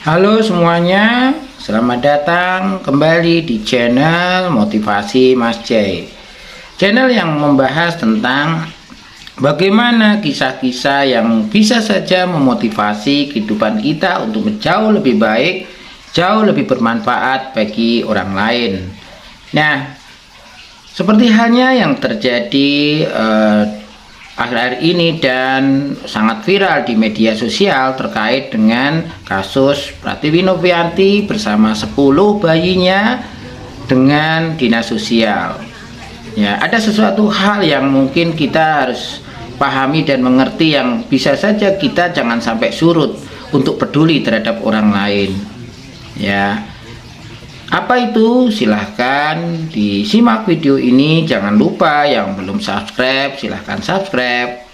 Halo semuanya, selamat datang kembali di channel Motivasi Mas J. Channel yang membahas tentang bagaimana kisah-kisah yang bisa saja memotivasi kehidupan kita untuk jauh lebih baik, jauh lebih bermanfaat bagi orang lain. Nah, seperti halnya yang terjadi akhir-akhir ini dan sangat viral di media sosial terkait dengan kasus Pratiwi Novianti bersama 10 bayinya dengan dinas sosial. Ya, ada sesuatu hal yang mungkin kita harus pahami dan mengerti yang bisa saja kita jangan sampai surut untuk peduli terhadap orang lain. Ya. Apa itu? Silahkan disimak video ini. Jangan lupa yang belum subscribe, silahkan subscribe.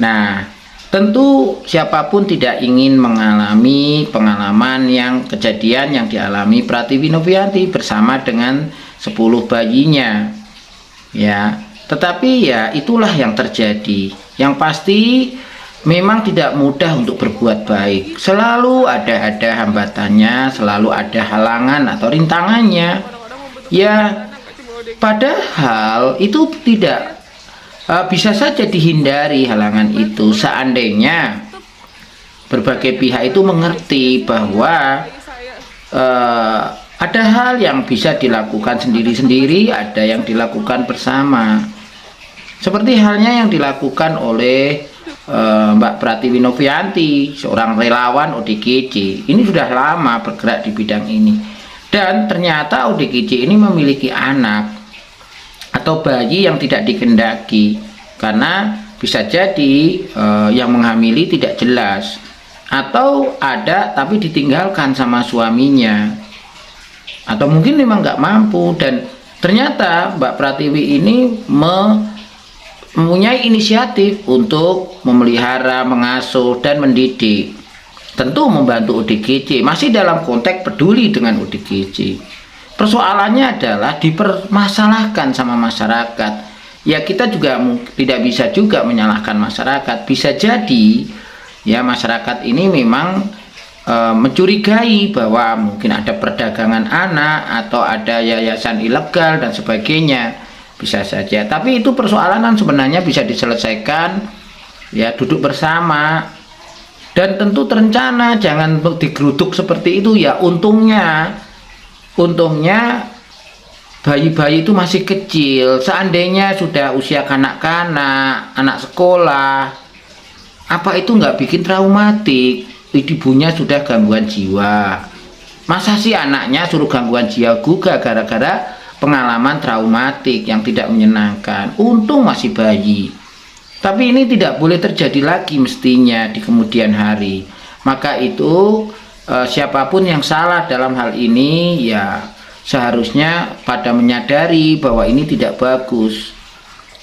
Nah, tentu siapapun tidak ingin mengalami pengalaman yang kejadian yang dialami Pratiwi Novianti bersama dengan 10 bayinya. Ya, tetapi ya itulah yang terjadi. Yang pasti memang tidak mudah untuk berbuat baik. Selalu ada hambatannya, selalu ada halangan atau rintangannya. Ya, padahal itu tidak bisa saja dihindari halangan itu seandainya berbagai pihak itu mengerti bahwa ada hal yang bisa dilakukan sendiri-sendiri, ada yang dilakukan bersama. Seperti halnya yang dilakukan oleh Mbak Pratiwi Novianti, seorang relawan ODGJ. Ini sudah lama bergerak di bidang ini, dan ternyata ODGJ ini memiliki anak atau bayi yang tidak dikehendaki, karena bisa jadi yang menghamili tidak jelas, atau ada tapi ditinggalkan sama suaminya, atau mungkin memang nggak mampu. Dan ternyata Mbak Pratiwi ini mempunyai inisiatif untuk memelihara, mengasuh, dan mendidik. Tentu membantu ODGJ, masih dalam konteks peduli dengan ODGJ. Persoalannya adalah dipermasalahkan sama masyarakat. Ya, kita juga tidak bisa juga menyalahkan masyarakat. Bisa jadi ya masyarakat ini memang mencurigai bahwa mungkin ada perdagangan anak atau ada yayasan ilegal dan sebagainya. Bisa saja, tapi itu persoalan sebenarnya bisa diselesaikan ya, duduk bersama, dan tentu terencana, jangan digeruduk seperti itu. Ya, untungnya bayi-bayi itu masih kecil. Seandainya sudah usia kanak-kanak, anak sekolah, apa itu nggak bikin traumatik? Ibunya sudah gangguan jiwa, masa sih anaknya suruh gangguan jiwa juga gara-gara pengalaman traumatik yang tidak menyenangkan? Untung masih bayi. Tapi ini tidak boleh terjadi lagi mestinya di kemudian hari. Maka itu siapapun yang salah dalam hal ini ya seharusnya pada menyadari bahwa ini tidak bagus.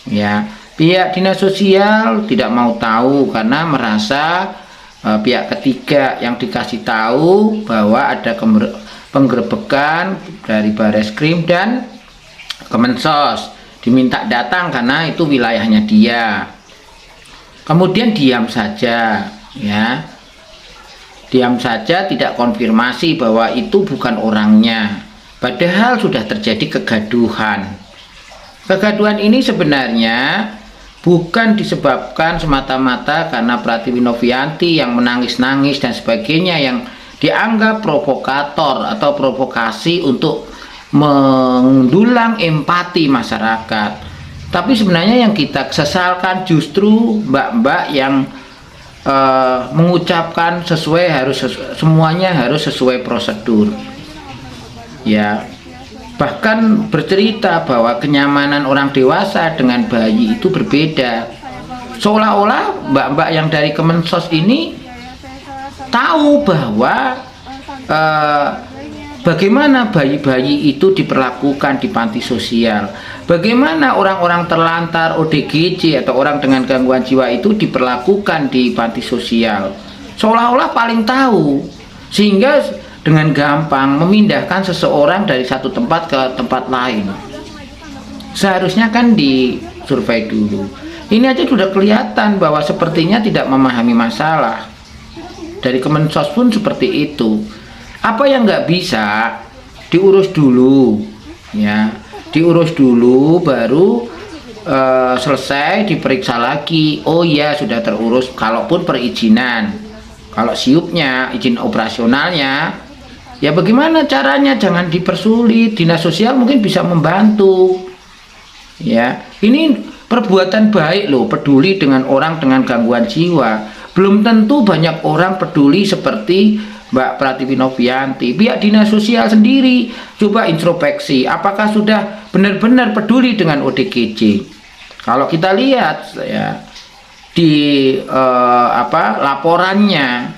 Ya, pihak dinas sosial tidak mau tahu karena merasa pihak ketiga yang dikasih tahu bahwa ada penggerebekan dari Bareskrim dan Kemensos, diminta datang karena itu wilayahnya dia. Kemudian diam saja, ya, diam saja, tidak konfirmasi bahwa itu bukan orangnya, padahal sudah terjadi kegaduhan. Kegaduhan ini sebenarnya bukan disebabkan semata-mata karena Pratiwi Novianti yang menangis-nangis dan sebagainya, yang dianggap provokator atau provokasi untuk mendulang empati masyarakat. Tapi sebenarnya yang kita sesalkan justru mbak-mbak yang mengucapkan semuanya harus sesuai prosedur. Ya, bahkan bercerita bahwa kenyamanan orang dewasa dengan bayi itu berbeda. Seolah-olah mbak-mbak yang dari Kemensos ini tahu bahwa bagaimana bayi-bayi itu diperlakukan di panti sosial, bagaimana orang-orang terlantar ODGJ atau orang dengan gangguan jiwa itu diperlakukan di panti sosial. Seolah-olah paling tahu, sehingga dengan gampang memindahkan seseorang dari satu tempat ke tempat lain. Seharusnya kan disurvei dulu. Ini aja sudah kelihatan bahwa sepertinya tidak memahami masalah. dari Kemensos pun seperti itu. Apa yang nggak bisa diurus dulu, ya, diurus dulu baru selesai diperiksa lagi. Oh iya sudah terurus, kalaupun perizinan. Kalau siupnya, izin operasionalnya, ya bagaimana caranya? Jangan dipersulit. Dinas sosial mungkin bisa membantu. Ya, ini perbuatan baik loh, peduli dengan orang dengan gangguan jiwa. Belum tentu banyak orang peduli seperti Mbak Pratiwi Novianti. Pihak dinas sosial sendiri coba introspeksi, apakah sudah benar-benar peduli dengan ODGJ. Kalau kita lihat ya di laporannya,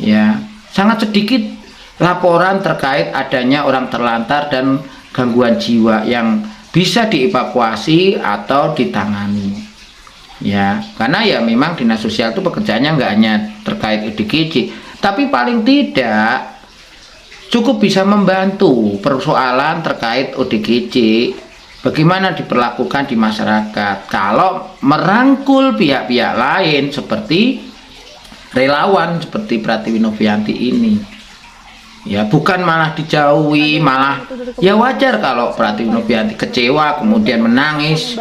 ya sangat sedikit laporan terkait adanya orang terlantar dan gangguan jiwa yang bisa dievakuasi atau ditangani. Ya, karena ya memang dinas sosial itu pekerjaannya nggak hanya terkait ODGJ, tapi paling tidak cukup bisa membantu persoalan terkait ODGJ, bagaimana diperlakukan di masyarakat. Kalau merangkul pihak-pihak lain seperti relawan seperti Pratiwi Novianti ini, ya bukan malah dijauhi, malah ya wajar kalau Pratiwi Novianti kecewa, kemudian menangis,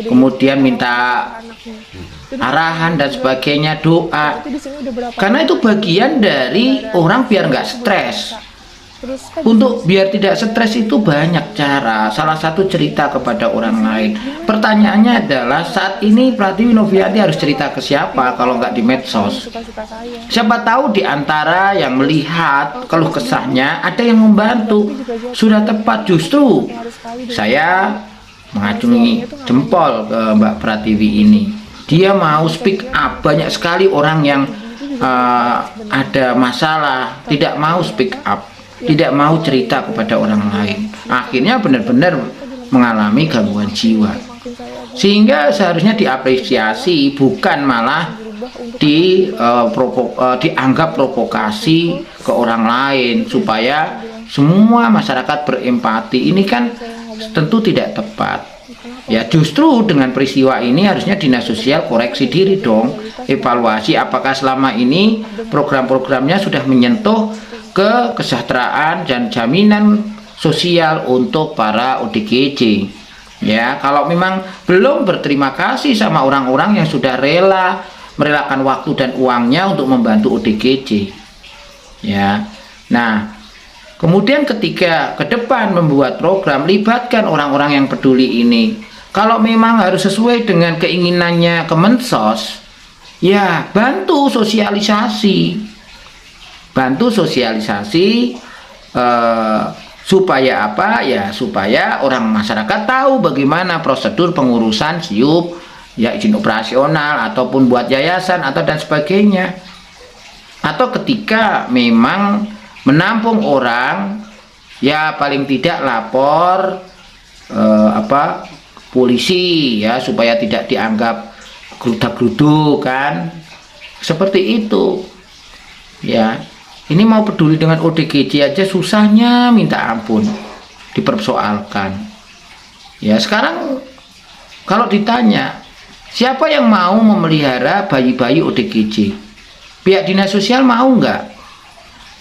kemudian minta arahan dan sebagainya, doa, karena itu bagian dari orang biar nggak stres. Untuk biar tidak stres itu banyak cara, salah satu cerita kepada orang lain. Pertanyaannya adalah saat ini Pratiwi Novianti harus cerita ke siapa kalau nggak di medsos? Siapa tahu di antara yang melihat keluh kesahnya ada yang membantu. Sudah tepat justru saya mengacungi jempol ke Mbak Pratiwi ini. Dia mau speak up. Banyak sekali orang yang ada masalah tidak mau speak up, tidak mau cerita kepada orang lain, akhirnya benar-benar mengalami gangguan jiwa. Sehingga seharusnya diapresiasi, bukan malah dianggap provokasi ke orang lain supaya semua masyarakat berempati. Ini kan tentu tidak tepat. Ya justru dengan peristiwa ini harusnya dinas sosial koreksi diri dong, evaluasi apakah selama ini program-programnya sudah menyentuh ke kesejahteraan dan jaminan sosial untuk para ODGJ. Ya, kalau memang belum, berterima kasih sama orang-orang yang sudah rela merelakan waktu dan uangnya untuk membantu ODGJ. Ya. Nah, kemudian ketika ke depan membuat program, libatkan orang-orang yang peduli ini. Kalau memang harus sesuai dengan keinginannya Kemensos, ya bantu sosialisasi. Bantu sosialisasi supaya apa ya, supaya orang masyarakat tahu bagaimana prosedur pengurusan SIUP, ya izin operasional ataupun buat yayasan atau dan sebagainya. Atau ketika memang menampung orang, ya paling tidak lapor polisi ya supaya tidak dianggap gerudak-geruduk kan, seperti itu ya. Ini mau peduli dengan ODGJ aja susahnya minta ampun, dipersoalkan. Ya sekarang kalau ditanya siapa yang mau memelihara bayi-bayi ODGJ, pihak dinas sosial mau nggak?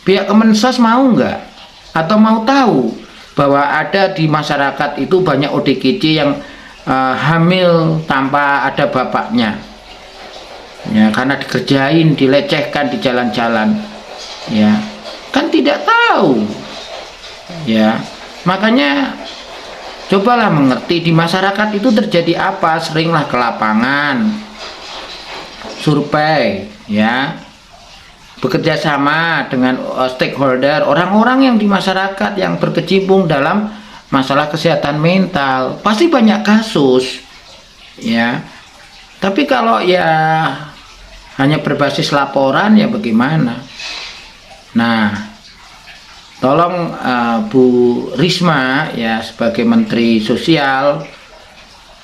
Pihak Kemensos mau nggak? Atau mau tahu bahwa ada di masyarakat itu banyak ODGJ yang hamil tanpa ada bapaknya, ya karena dikerjain, dilecehkan di jalan-jalan. Ya kan tidak tahu ya, makanya cobalah mengerti di masyarakat itu terjadi apa. Seringlah ke lapangan, survei ya, bekerja sama dengan stakeholder, orang-orang yang di masyarakat yang berkecimpung dalam masalah kesehatan mental. Pasti banyak kasus ya, tapi kalau ya hanya berbasis laporan ya bagaimana. Nah, tolong Bu Risma ya sebagai Menteri Sosial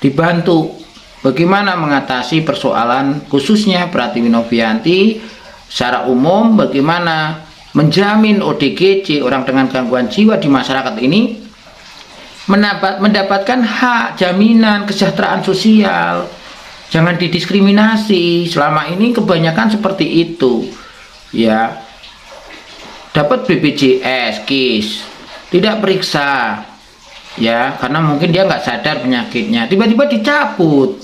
dibantu bagaimana mengatasi persoalan khususnya Pratiwi Novianti secara umum, bagaimana menjamin ODGJ, orang dengan gangguan jiwa di masyarakat ini mendapatkan hak, jaminan kesejahteraan sosial. Jangan didiskriminasi. Selama ini kebanyakan seperti itu. ya, dapat BPJS, KIS, tidak periksa, ya, karena mungkin dia nggak sadar penyakitnya, tiba-tiba dicabut,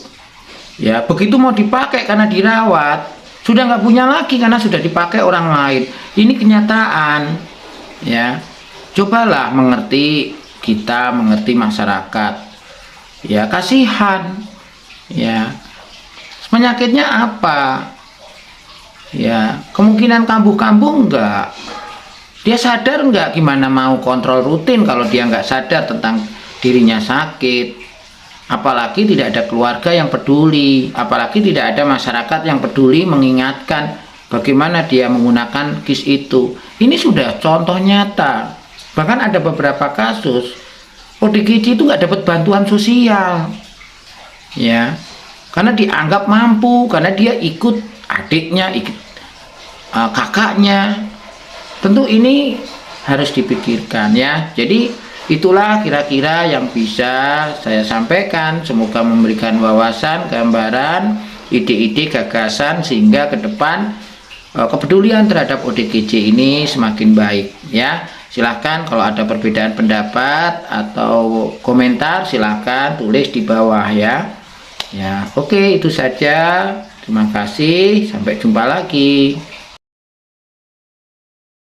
ya, begitu mau dipakai karena dirawat, sudah nggak punya lagi karena sudah dipakai orang lain. Ini kenyataan, ya. Cobalah mengerti, kita mengerti masyarakat, ya, kasihan, ya, penyakitnya apa, ya, kemungkinan kambuh-kambuh enggak. Dia sadar nggak gimana mau kontrol rutin kalau dia nggak sadar tentang dirinya sakit. Apalagi tidak ada keluarga yang peduli, apalagi tidak ada masyarakat yang peduli mengingatkan bagaimana dia menggunakan KIS itu. Ini sudah contoh nyata. Bahkan ada beberapa kasus ODGJ itu nggak dapat bantuan sosial, ya, karena dianggap mampu, karena dia ikut adiknya, ikut kakaknya. Tentu ini harus dipikirkan, ya. Jadi itulah kira-kira yang bisa saya sampaikan. Semoga memberikan wawasan, gambaran, ide-ide, gagasan sehingga ke depan kepedulian terhadap ODGJ ini semakin baik, ya. Silahkan kalau ada perbedaan pendapat atau komentar silahkan tulis di bawah, ya. Ya, oke, itu saja. Terima kasih. Sampai jumpa lagi.